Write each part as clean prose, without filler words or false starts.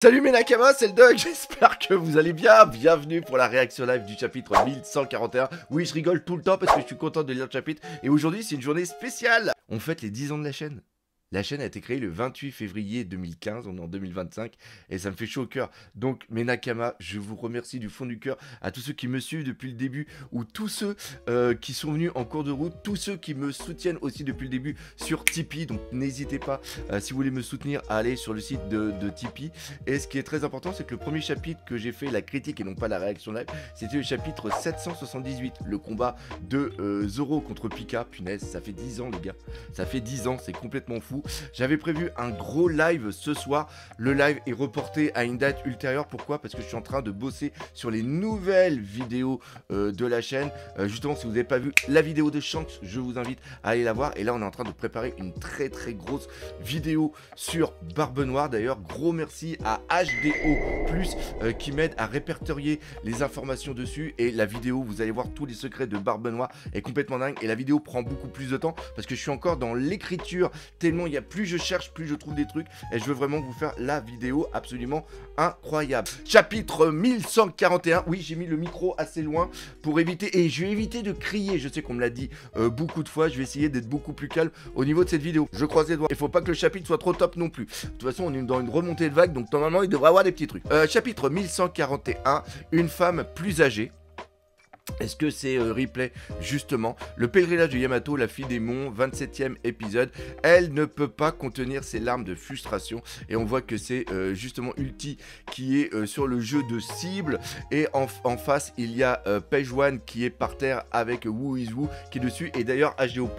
Salut mes Nakama, c'est le Doug, j'espère que vous allez bien. Bienvenue pour la réaction live du chapitre 1141. Oui, je rigole tout le temps parce que je suis content de lire le chapitre. Et aujourd'hui, c'est une journée spéciale. On fête les 10 ans de la chaîne. La chaîne a été créée le 28 février 2015, on est en 2025, et ça me fait chaud au cœur. Donc, mes Nakama, je vous remercie du fond du cœur à tous ceux qui me suivent depuis le début, ou tous ceux qui sont venus en cours de route, tous ceux qui me soutiennent aussi depuis le début sur Tipeee. Donc, n'hésitez pas, si vous voulez me soutenir, à aller sur le site de Tipeee. Et ce qui est très important, c'est que le premier chapitre que j'ai fait, la critique et non pas la réaction live, c'était le chapitre 778, le combat de Zoro contre Pika. Punaise, ça fait 10 ans les gars, ça fait 10 ans, c'est complètement fou. J'avais prévu un gros live ce soir. Le live est reporté à une date ultérieure. Pourquoi? Parce que je suis en train de bosser sur les nouvelles vidéos de la chaîne. Justement, si vous n'avez pas vu la vidéo de Shanks, je vous invite à aller la voir. Et là, on est en train de préparer une très grosse vidéo sur Barbe Noire. D'ailleurs, gros merci à HDO+, qui m'aide à répertorier les informations dessus. Et la vidéo, vous allez voir tous les secrets de Barbe Noire, est complètement dingue. Et la vidéo prend beaucoup plus de temps parce que je suis encore dans l'écriture, tellement il y a plus je cherche, plus je trouve des trucs. Et je veux vraiment vous faire la vidéo absolument incroyable. Chapitre 1141. Oui, j'ai mis le micro assez loin pour éviter, et je vais éviter de crier. Je sais qu'on me l'a dit beaucoup de fois. Je vais essayer d'être beaucoup plus calme au niveau de cette vidéo. Je croise les doigts. Il faut pas que le chapitre soit trop top non plus. De toute façon, on est dans une remontée de vague, donc normalement, il devrait avoir des petits trucs. Chapitre 1141. Une femme plus âgée. Est-ce que c'est replay? Justement, le pèlerinage de Yamato, la fille des monts, 27e épisode. Elle ne peut pas contenir ses larmes de frustration. Et on voit que c'est justement Ulti qui est sur le jeu de cible. Et en face, il y a Page One qui est par terre avec Woo Is Woo qui est dessus. Et d'ailleurs, HDO+,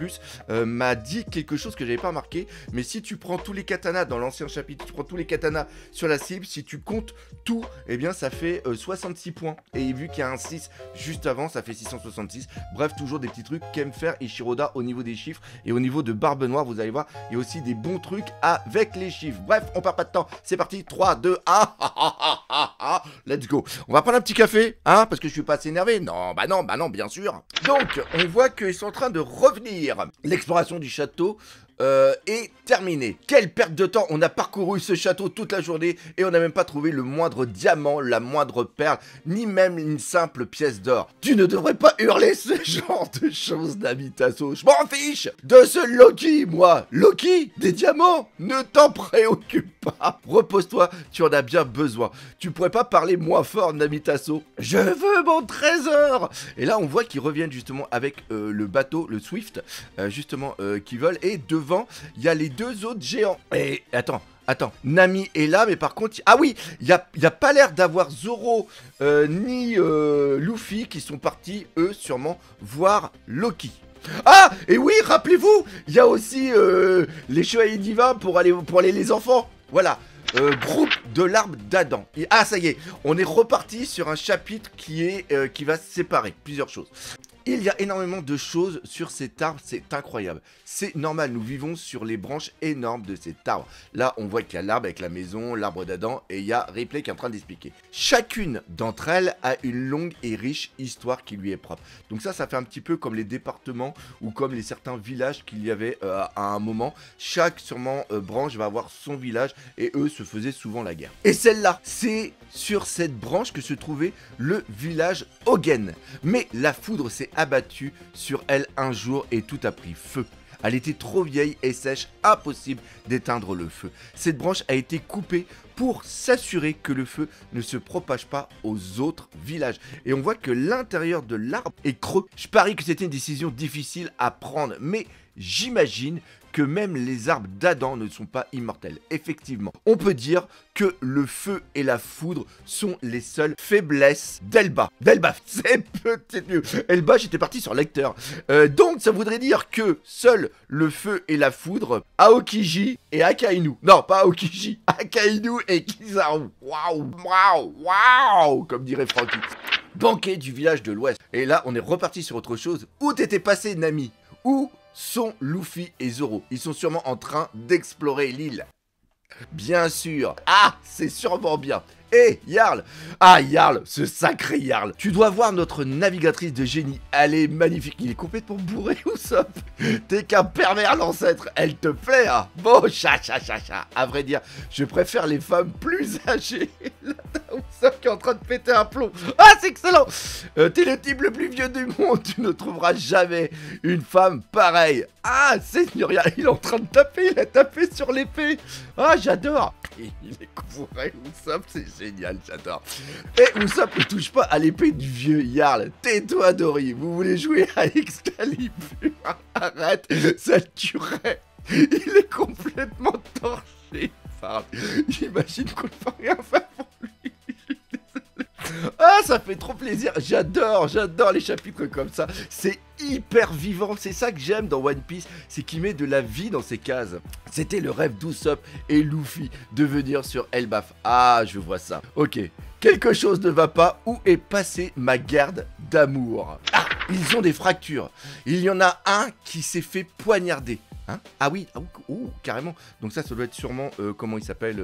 m'a dit quelque chose que j'avais pas remarqué. Mais si tu prends tous les katanas dans l'ancien chapitre, tu prends tous les katanas sur la cible, si tu comptes tout, eh bien ça fait 66 points. Et vu qu'il y a un 6 juste avant, ça fait 666. Bref, toujours des petits trucs qu'aime faire Ishiroda au niveau des chiffres. Et au niveau de Barbe Noire, vous allez voir, il y a aussi des bons trucs avec les chiffres. Bref, on perd pas de temps. C'est parti, 3, 2, 1. Let's go. On va prendre un petit café, hein, parce que je suis pas assez énervé. Non, bah non, bien sûr. Donc, on voit qu'ils sont en train de revenir. L'exploration du château est terminé. Quelle perte de temps. On a parcouru ce château toute la journée et on n'a même pas trouvé le moindre diamant, la moindre perle, ni même une simple pièce d'or. Tu ne devrais pas hurler ce genre de choses, Namitaso. Je m'en fiche de ce Loki, moi. Loki, des diamants, ne t'en préoccupe pas. Repose-toi, tu en as bien besoin. Tu pourrais pas parler moins fort, Namitaso. Je veux mon trésor. Et là, on voit qu'ils reviennent justement avec le bateau, le Swift, justement, qui vole. Et devant, il y a les deux autres géants. Et attends, Nami est là, mais par contre... Ah oui, il y a pas l'air d'avoir Zoro ni Luffy qui sont partis, eux, sûrement, voir Loki. Ah, et oui, rappelez-vous, il y a aussi les chevaliers divins pour aller les enfants. Voilà. Groupe de l'arbre d'Adam. Ah, ça y est, on est reparti sur un chapitre qui va séparer plusieurs choses. Il y a énormément de choses sur cet arbre, c'est incroyable. C'est normal, nous vivons sur les branches énormes de cet arbre. Là, on voit qu'il y a l'arbre avec la maison, l'arbre d'Adam, et il y a Ripley qui est en train d'expliquer. Chacune d'entre elles a une longue et riche histoire qui lui est propre. Donc ça fait un petit peu comme les départements ou comme certains villages qu'il y avait à un moment. Chaque, sûrement, branche va avoir son village, et eux se faisaient souvent la guerre. Et celle-là, c'est sur cette branche que se trouvait le village Hogen. Mais la foudre s'est abattue sur elle un jour et tout a pris feu. Elle était trop vieille et sèche, impossible d'éteindre le feu. Cette branche a été coupée pour s'assurer que le feu ne se propage pas aux autres villages. Et on voit que l'intérieur de l'arbre est creux. Je parie que c'était une décision difficile à prendre, mais j'imagine que même les arbres d'Adam ne sont pas immortels. Effectivement, on peut dire que le feu et la foudre sont les seules faiblesses d'Elba. C'est peut-être mieux. Elba, j'étais parti sur lecteur. Donc, ça voudrait dire que seuls le feu et la foudre, Aokiji et Akainu. Non, pas Aokiji, Akainu et Kizaru. Waouh, comme dirait Franky. Banquet du village de l'Ouest. Et là, on est reparti sur autre chose. Où t'étais passé, Nami? Où sont Luffy et Zoro? Ils sont sûrement en train d'explorer l'île. Bien sûr. Ah, c'est sûrement bien. Hé, Jarl! Ah, Jarl, ce sacré Jarl! Tu dois voir notre navigatrice de génie. Elle est magnifique. Il est complètement bourré, Usopp. T'es qu'un pervers, l'ancêtre. Elle te plaît, hein? Bon, chat. À vrai dire, je préfère les femmes plus âgées. Là, t'as Usopp qui est en train de péter un plomb. Ah, c'est excellent! T'es le type le plus vieux du monde. Tu ne trouveras jamais une femme pareille. Ah, Seigneuria, il est en train de taper. Il a tapé sur l'épée. Ah, j'adore. Il est bourré, Usopp, c'est génial, j'adore. Et Usopp ne touche pas à l'épée du vieux Jarl. Tais-toi, Dory, vous voulez jouer à Excalibur? Arrête, ça te tuerait. Il est complètement torché. Enfin, j'imagine qu'on ne peut rien faire pour lui. Ah, ça fait trop plaisir. J'adore les chapitres comme ça. C'est hyper vivant. C'est ça que j'aime dans One Piece. C'est qu'il met de la vie dans ses cases. C'était le rêve d'Usopp et Luffy de venir sur Elbaf. Ah, je vois ça. Ok. Quelque chose ne va pas. Où est passée ma garde d'amour? Ah, ils ont des fractures. Il y en a un qui s'est fait poignarder. Hein? Ah oui, carrément. Donc ça doit être sûrement, comment il s'appelle,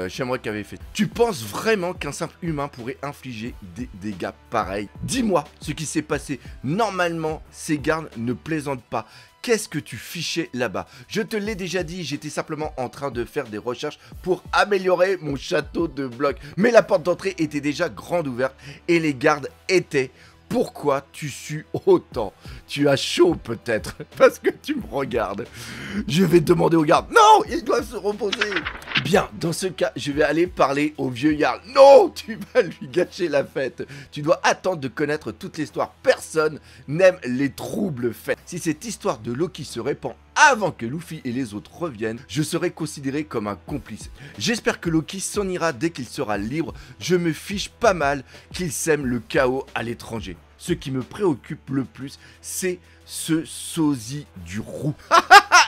Shamrock qui avait fait. Tu penses vraiment qu'un simple humain pourrait infliger des dégâts pareils? Dis-moi ce qui s'est passé. Normalement, ces gardes ne plaisantent pas. Qu'est-ce que tu fichais là-bas? Je te l'ai déjà dit, j'étais simplement en train de faire des recherches pour améliorer mon château de blocs. Mais la porte d'entrée était déjà grande ouverte et les gardes étaient... Pourquoi tu sues autant? Tu as chaud peut-être, parce que tu me regardes. Je vais demander aux gardes. Non, ils doivent se reposer. Bien, dans ce cas, je vais aller parler au vieux Jarl. Non, tu vas lui gâcher la fête. Tu dois attendre de connaître toute l'histoire. Personne n'aime les troubles faits. Si cette histoire de Loki se répand avant que Luffy et les autres reviennent, je serai considéré comme un complice. J'espère que Loki s'en ira dès qu'il sera libre. Je me fiche pas mal qu'il sème le chaos à l'étranger. Ce qui me préoccupe le plus, c'est ce sosie du roux.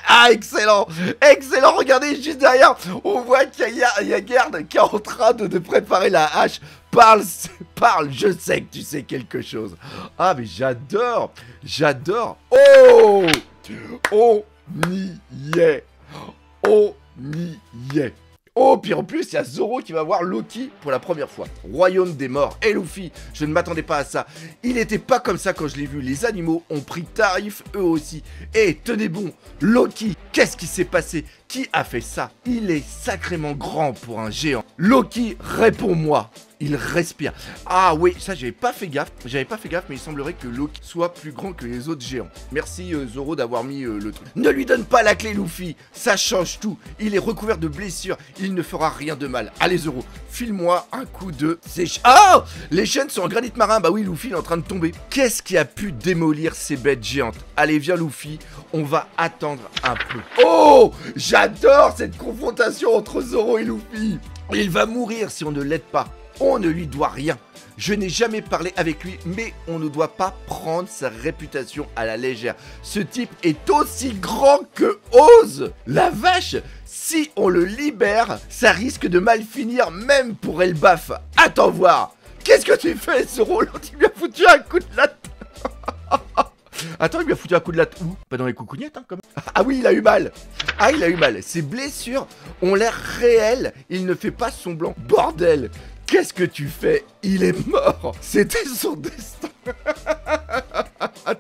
Ah, excellent! Excellent! Regardez, juste derrière, on voit qu'il y a Garde qui est en train de préparer la hache. Parle, je sais que tu sais quelque chose. Ah, mais j'adore! J'adore! Oh! On y est! On y est! Oh, puis en plus, il y a Zoro qui va voir Loki pour la première fois. Royaume des morts. Et Luffy, je ne m'attendais pas à ça. Il n'était pas comme ça quand je l'ai vu. Les animaux ont pris tarif eux aussi. Et tenez bon, Loki, qu'est-ce qui s'est passé? Qui a fait ça? Il est sacrément grand pour un géant. Loki, réponds-moi. Il respire. Ah oui, ça j'avais pas fait gaffe. Mais il semblerait que Loki soit plus grand que les autres géants. Merci Zoro d'avoir mis le truc. Ne lui donne pas la clé, Luffy. Ça change tout. Il est recouvert de blessures. Il ne fera rien de mal. Allez Zoro, file-moi un coup de sèche. Oh, les chaînes sont en granit marin. Bah oui, Luffy il est en train de tomber. Qu'est-ce qui a pu démolir ces bêtes géantes? Allez, viens Luffy. On va attendre un peu. Oh, j'adore cette confrontation entre Zoro et Luffy. Il va mourir si on ne l'aide pas. On ne lui doit rien. Je n'ai jamais parlé avec lui, mais on ne doit pas prendre sa réputation à la légère. Ce type est aussi grand que Oz. La vache, si on le libère, ça risque de mal finir même pour Elbaf. Attends voir. Qu'est-ce que tu fais, Zoro? L'autre, il lui a foutu un coup de latte. Attends, il lui a foutu un coup de latte où? Pas dans les coucougnettes, hein, comme... Ah oui, il a eu mal. Ah, il a eu mal. Ses blessures ont l'air réelles. Il ne fait pas semblant. Bordel. Qu'est-ce que tu fais? Il est mort. C'était son destin.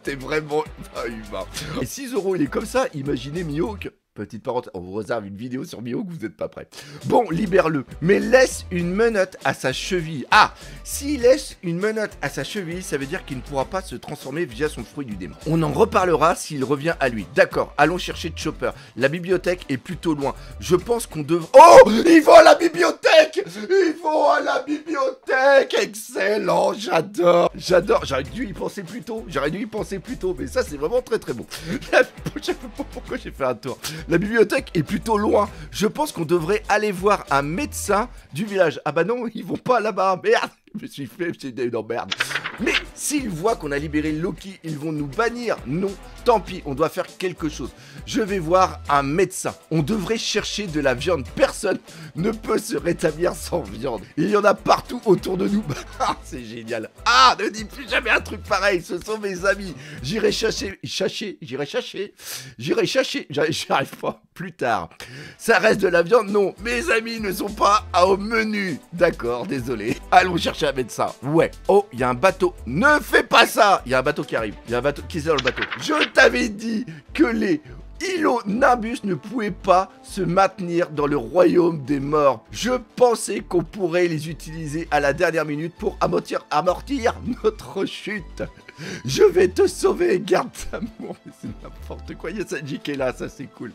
T'es vraiment pas humain. Et si Zoro il est comme ça, imaginez Mihawk. Petite parenthèse, on vous réserve une vidéo sur Mihawk, vous n'êtes pas prêts. Bon, libère-le, mais laisse une menotte à sa cheville. Ah, s'il laisse une menotte à sa cheville, ça veut dire qu'il ne pourra pas se transformer via son fruit du démon. On en reparlera s'il revient à lui. D'accord, allons chercher Chopper. La bibliothèque est plutôt loin. Je pense qu'on devrait... Oh, ils vont à la bibliothèque! Ils vont à la bibliothèque! Excellent, j'adore. J'adore, j'aurais dû y penser plus tôt. Mais ça, c'est vraiment très très bon. Je sais pas pourquoi j'ai fait un tour. La bibliothèque est plutôt loin. Je pense qu'on devrait aller voir un médecin du village. Ah bah non, ils vont pas là-bas. Merde, je me suis fait, non merde. Mais s'ils voient qu'on a libéré Loki, ils vont nous bannir. Non, tant pis, on doit faire quelque chose. Je vais voir un médecin. On devrait chercher de la viande. Personne ne peut se rétablir sans viande. Il y en a partout autour de nous. C'est génial. Ah, ne dis plus jamais un truc pareil. Ce sont mes amis. J'irai chercher. J'y arrive pas. plus tard. Ça reste de la viande? Non, mes amis ne sont pas au menu. D'accord, désolé. Allons chercher un médecin. Ouais. Oh, il y a un bateau. Ne fais pas ça. Il y a un bateau qui arrive. Il y a un bateau. Qui c'est dans le bateau? Je t'avais dit que les Ilonabus ne pouvaient pas se maintenir dans le royaume des morts. Je pensais qu'on pourrait les utiliser à la dernière minute pour amortir notre chute. Je vais te sauver, garde d'amour. Mais c'est n'importe quoi, il y a Sanji qui est là, ça c'est cool.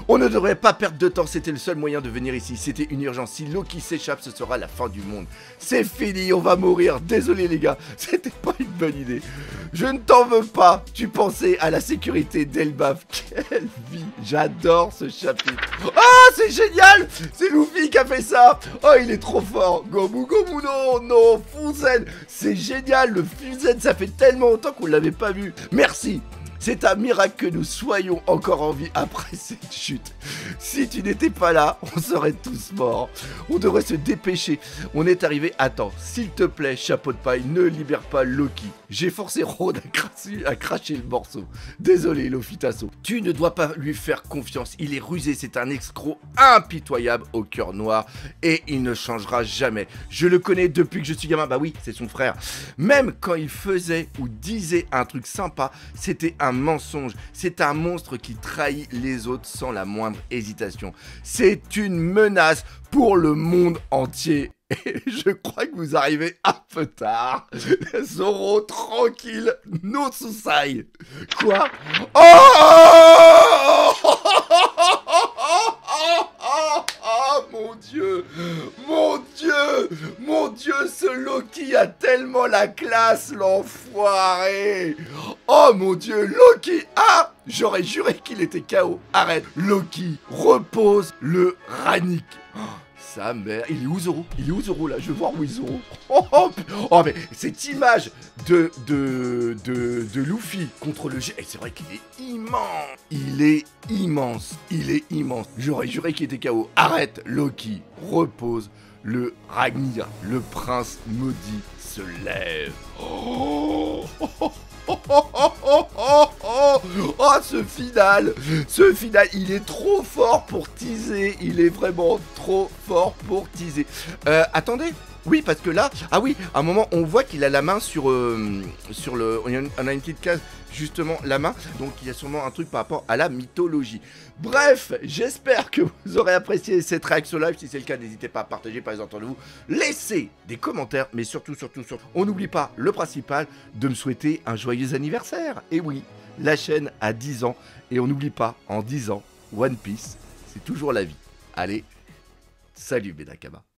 On ne devrait pas perdre de temps, c'était le seul moyen de venir ici. C'était une urgence, si Loki s'échappe, ce sera la fin du monde. C'est fini, on va mourir, désolé les gars, c'était pas une bonne idée. Je ne t'en veux pas, tu pensais à la sécurité d'Elbaf. Quelle vie, j'adore ce chapitre. Ah, c'est génial, c'est Luffy qui a fait ça. Oh, il est trop fort. Gomu Gomu no Fuzen. C'est génial, le Fuzen, ça fait tellement longtemps qu'on ne l'avait pas vu. Merci. C'est un miracle que nous soyons encore en vie après cette chute. Si tu n'étais pas là, on serait tous morts. On devrait se dépêcher. On est arrivé. Attends, s'il te plaît, chapeau de paille, ne libère pas Loki. J'ai forcé Rhodes à cracher le morceau. Désolé, Lofitasso. Tu ne dois pas lui faire confiance. Il est rusé, c'est un escroc impitoyable au cœur noir. Et il ne changera jamais. Je le connais depuis que je suis gamin. Bah oui, c'est son frère. Même quand il faisait ou disait un truc sympa, c'était un mensonge. C'est un monstre qui trahit les autres sans la moindre hésitation. C'est une menace pour le monde entier. Et je crois que vous arrivez un peu tard. Zoro, tranquille, no Susai. Quoi? Oh, mon Dieu, mon Dieu, mon Dieu, ce Loki a tellement la classe, l'enfoiré. Oh mon Dieu, Loki, ah, j'aurais juré qu'il était KO. Arrête, Loki, repose le Rannick. Sa mère, il est où Zoro? Il est où Zoro là? Je veux voir où est Zoro. Oh mais cette image de Luffy contre le G, c'est vrai qu'il est immense. Il est immense. Il est immense. J'aurais juré qu'il était KO. Arrête, Loki, repose. Le Ragnir, le prince maudit, se lève. Oh, ce final, il est trop fort pour teaser. Il est vraiment trop fort pour teaser. Attendez. Oui, parce que là, ah oui, à un moment, on voit qu'il a la main sur le... On a une petite case, justement, la main. Donc, il y a sûrement un truc par rapport à la mythologie. Bref, j'espère que vous aurez apprécié cette réaction live. Si c'est le cas, n'hésitez pas à partager, par exemple, entre vous. Laissez des commentaires, mais surtout, on n'oublie pas le principal, de me souhaiter un joyeux anniversaire. Et oui, la chaîne a 10 ans. Et on n'oublie pas, en 10 ans, One Piece, c'est toujours la vie. Allez, salut Bedakama.